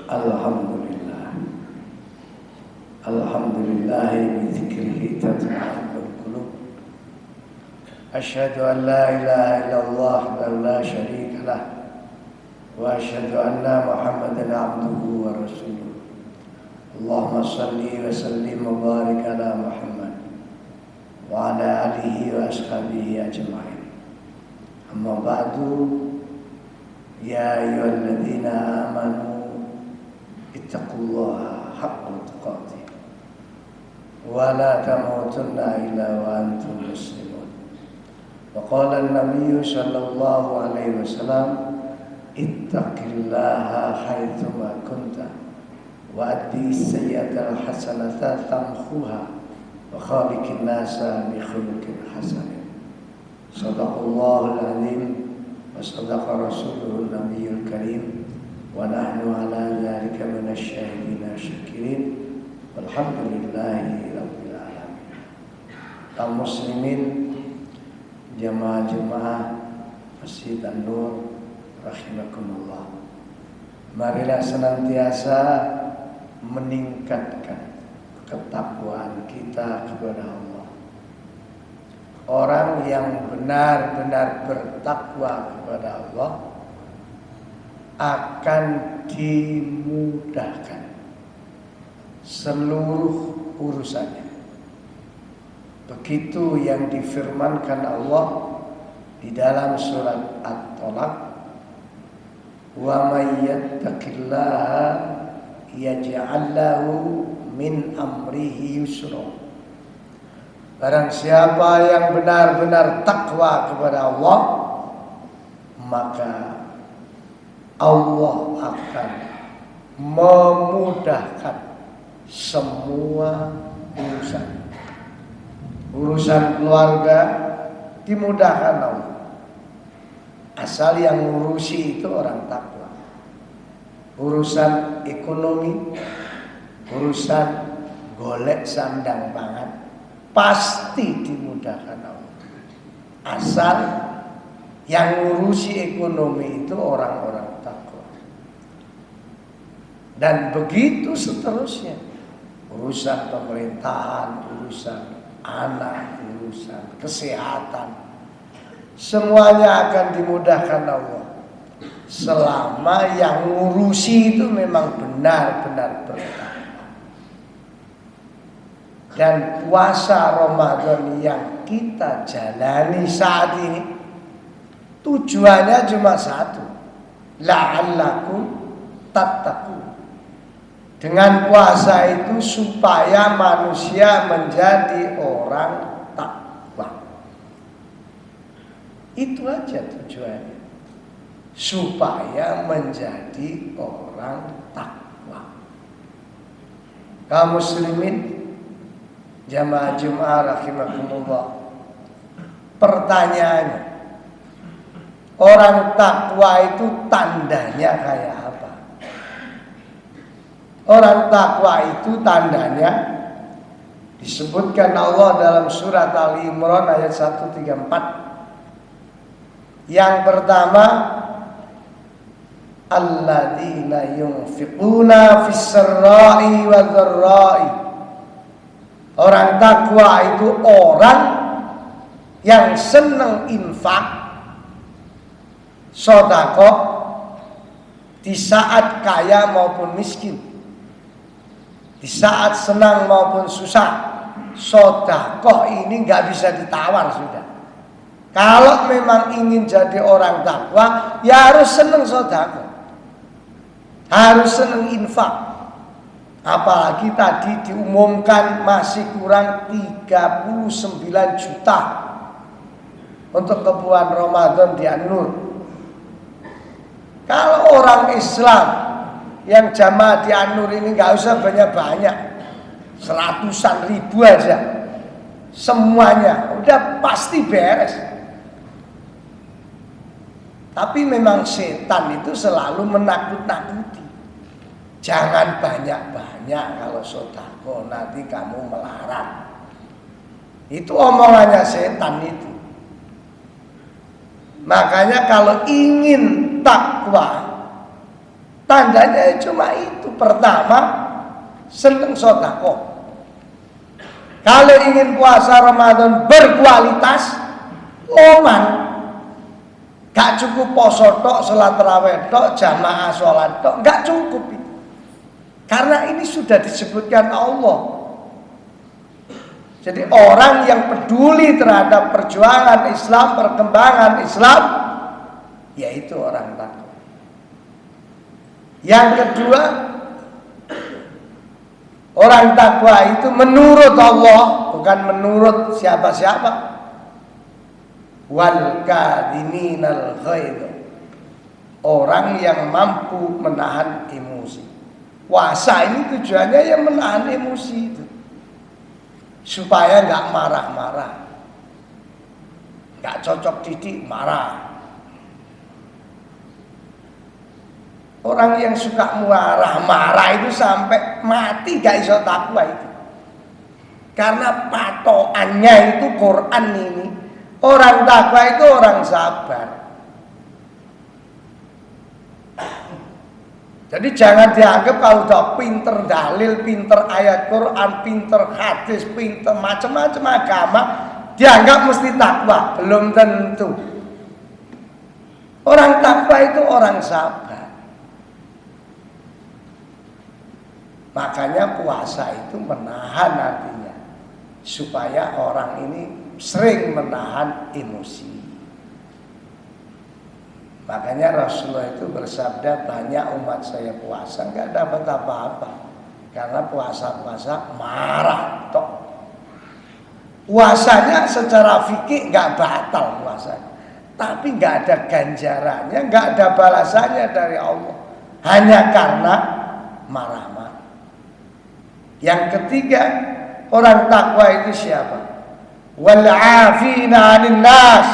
Alhamdulillah. Alhamdulillah bi dzikrihi tatma'innul qulub. Asyhadu an la ilaha illallah wa la syarika lah. Wa asyhadu anna Muhammadan abduhu wa rasuluh. Allahumma shalli wa sallim wa barik ala Muhammad wa ala alihi wa ashabihi ajma'in. Amma ba'du. Ya ayyuhalladzina amanu ittaqullaha haqqa tuqatih wa la tamutunna illa wa antum muslimun. Wa qala an-nabiy sallallahu alaihi wasallam ittaqillaha haitsu ma kunta wa addi sayyi'atal hasanata tamhuha wa khaliqin nasa bi khuluqin hasanin. Shadaqallahul azim wa sadaqa rasuluhun nabiyul karim. Wa nahnu ala dzalika minasyahidin syakirin. Walhamdulillahi rabbil alamin. Kaum muslimin, jemaah-jemaah Masjid An-Nur rahimakumullah. Marilah senantiasa meningkatkan ketakwaan kita kepada Allah. Orang yang benar-benar bertakwa kepada Allah akan dimudahkan seluruh urusannya. Begitu yang difirmankan Allah di dalam surat At-Talaq, wa may yattaqillaha yaj'al lahu min amrihi yusra. Barang siapa yang benar-benar takwa kepada Allah, maka Allah akan memudahkan semua urusan. Urusan keluarga dimudahkan Allah. Asal yang ngurusi itu orang takwa. Urusan ekonomi, urusan golek sandang pangan, pasti dimudahkan Allah. Asal yang ngurusi ekonomi itu orang-orang takwa. Dan begitu seterusnya. Urusan pemerintahan, urusan anak, urusan kesehatan, semuanya akan dimudahkan Allah. Selama yang ngurusi itu memang benar-benar bertakwa. Dan puasa Ramadan yang kita jalani saat ini tujuannya cuma satu, la'allakum tattaqun. Dengan puasa itu supaya manusia menjadi orang takwa. Itu aja tujuannya, supaya menjadi orang takwa. Kaum muslimin, jamaah Jumat rahimakumullah. Pertanyaannya, orang takwa itu tandanya kayak apa? Orang takwa itu tandanya disebutkan Allah dalam surat Ali Imran ayat 134. Yang pertama, alladzina yunfiquna fis-sarra'i wadh-dharra'i. Orang takwa itu orang yang senang infak, sedekah di saat kaya maupun miskin, di saat senang maupun susah. Sedekah ini nggak bisa ditawar sudah. Kalau memang ingin jadi orang takwa, ya harus senang sedekah, harus senang infak. Apalagi tadi diumumkan masih kurang 39 juta untuk kebutuhan Ramadan di An-Nur. Kalau orang Islam yang jamaah di An-Nur ini gak usah banyak-banyak, 100-an ribu aja, semuanya udah pasti beres. Tapi memang setan itu selalu menakut-nakuti. Jangan banyak-banyak kalau sedekah, nanti kamu melarat. Itu omongannya setan itu. Makanya kalau ingin takwa, Tandanya cuma itu. Pertama, seneng sedekah. Kalau ingin puasa Ramadan berkualitas, oman. Gak cukup poso tok, salat tarawih tok, jamaah salat tok, gak cukup itu. Karena ini sudah disebutkan Allah. Jadi orang yang peduli terhadap perjuangan Islam, perkembangan Islam, yaitu orang takwa. Yang kedua, orang takwa itu menurut Allah, bukan menurut siapa-siapa. Wal kadhiminal ghaidh. Orang yang mampu menahan emosi. Puasa ini tujuannya ya menahan emosi itu. Supaya enggak marah-marah. Enggak cocok didik, marah. Orang yang suka marah-marah itu sampai mati gak iso takwa itu. Karena patokannya itu Quran ini. Orang takwa itu orang sabar. Jadi jangan dianggap kalau udah pinter dalil, pinter ayat Quran, pinter hadis, pinter macam-macam agama, dianggap mesti takwa. Belum tentu. Orang takwa itu orang sabar. Makanya puasa itu menahan artinya. Supaya orang ini sering menahan emosi. Makanya Rasulullah itu bersabda, banyak umat saya puasa nggak dapat apa-apa. Karena puasa-puasa marah tok. Puasanya secara fikih nggak batal puasanya. Tapi nggak ada ganjarannya, nggak ada balasannya dari Allah. Hanya karena marah-marah. Yang ketiga, orang takwa itu siapa? Wal 'afina 'anil nas.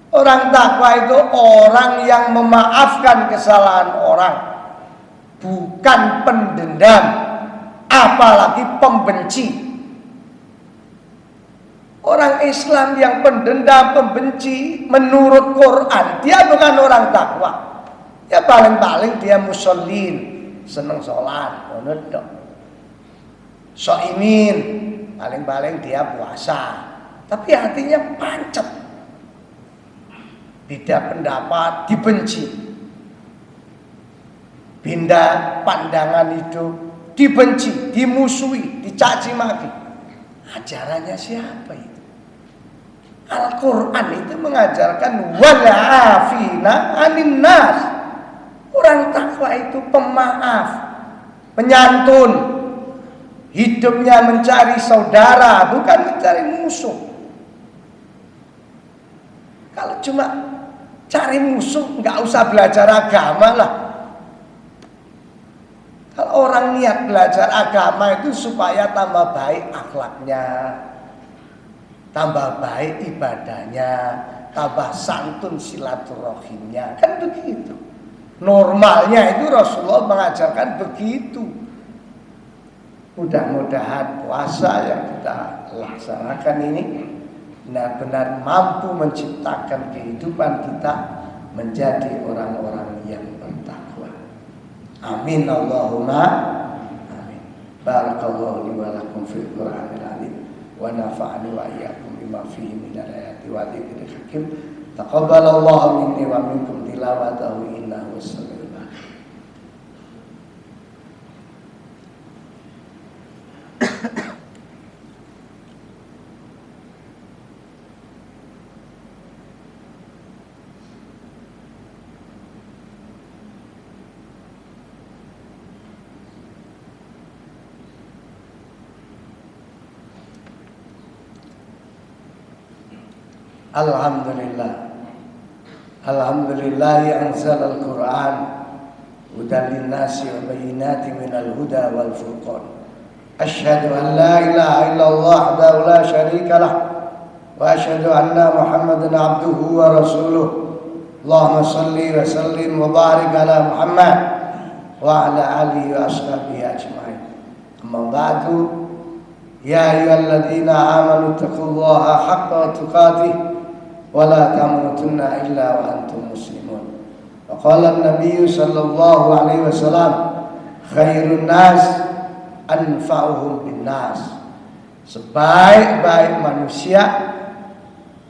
Orang takwa itu orang yang memaafkan kesalahan orang, bukan pendendam, apalagi pembenci. Orang Islam yang pendendam, pembenci, menurut Quran dia bukan orang takwa. Ya paling-paling dia musallin, seneng sholat, menurut Soimin, paling-paling dia puasa, tapi hatinya pancet. Beda pendapat, dibenci. Beda pandangan hidup, dibenci, dimusuhi, dicaci maki. Ajarannya siapa itu? Al-Quran itu mengajarkan wal'afina 'anin nas. Orang takwa itu pemaaf, penyantun. Hidupnya mencari saudara, bukan mencari musuh. Kalau cuma cari musuh, nggak usah belajar agama lah. Kalau orang niat belajar agama itu supaya tambah baik akhlaknya, tambah baik ibadahnya, tambah santun silaturahimnya, kan begitu. Normalnya itu Rasulullah mengajarkan begitu. Mudah-mudahan puasa yang kita laksanakan ini benar-benar mampu menciptakan kehidupan kita menjadi orang-orang yang bertakwa. Amin Allahumma amin. Barakallahu li wa lakum fil Qur'anil azim wa nafa'ani wa iyyakum bima fihi minal ayati wa dzikril hakim. Taqabbalallahu minni wa minkum tilawatahu innahu was-sami'ul alim. Alhamdulillah. Alhamdulillah anzal al-Quran hudan lin-nasi wa bayyinatin minal huda wal furqan. Asyhadu an la ilaha illallah wahdahu la syarika lah wa asyhadu anna Muhammadan abduhu wa rasuluh. Allahumma shalli wa sallim wa barik ala Muhammad wa ala alihi wa ashabihi ajma'in. Amma ba'du, ya ayyuhalladzina amanu taqullaha haqqa tuqatih wa la tamutunna illa wa antum muslimun. Qala an-nabiy sallallahu alaihi wasallam, khairun nas anfa'uhum bin nas. Sebaik-baik manusia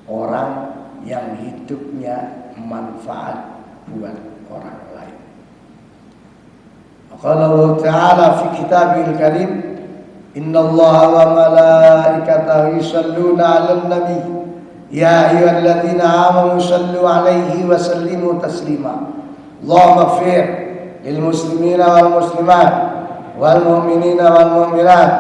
orang yang hidupnya manfaat buat orang lain. Qala Allah Ta'ala fi kitabil karim, innallaha wa malaikatahu yusalluna 'alan nabi ya ayyuhalladzina amanu sallu 'alaihi wa sallimu taslima. Allahumma ighfir lil muslimina wal muslimat wal mu'minina wal mu'minat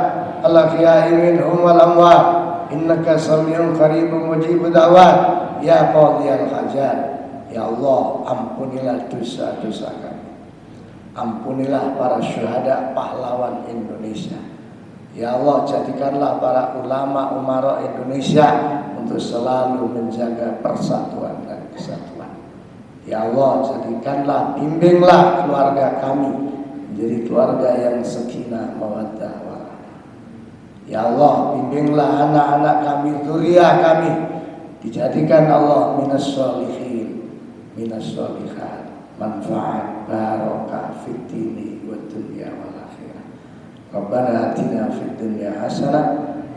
al-ahya'i minhum wal amwat innaka sami'un qaribun mujibud da'wat ya qadhiyal hajat. Ya Allah, ampunilah dosa-dosa kami, ampunilah para syuhada pahlawan Indonesia. Ya Allah, jadikanlah para ulama umara Indonesia untuk selalu menjaga persatuan dan kesatuan. Ya Allah, jadikanlah, bimbinglah keluarga kami menjadi keluarga yang sakinah mawaddah warahmah. Ya Allah, bimbinglah anak-anak kami, dzurriyyah kami, dijadikan Allah minas sholihin, minas sholihat, manfaat barokah fid dini wad dunya wal akhirah. Rabbana atina fid dunya hasanah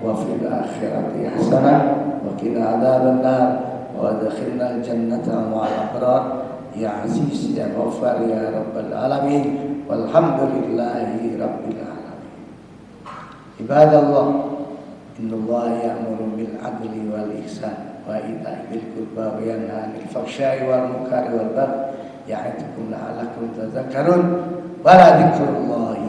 wa fil akhirati hasanah wa qina adzabannar wa adkhilnal jannata ma'al abrar ya aziz ya ghaffar ya rabbal alamin walhamdulillahi rabbil alamin. Ibadallah, innallaha ya'muru bil adli wal ihsan wa ita'i dzil qurba wa yanha 'anil fahsya'i wal munkari wal baghi ya'idukum la'allakum tadhakkarun wa la dzikrullahi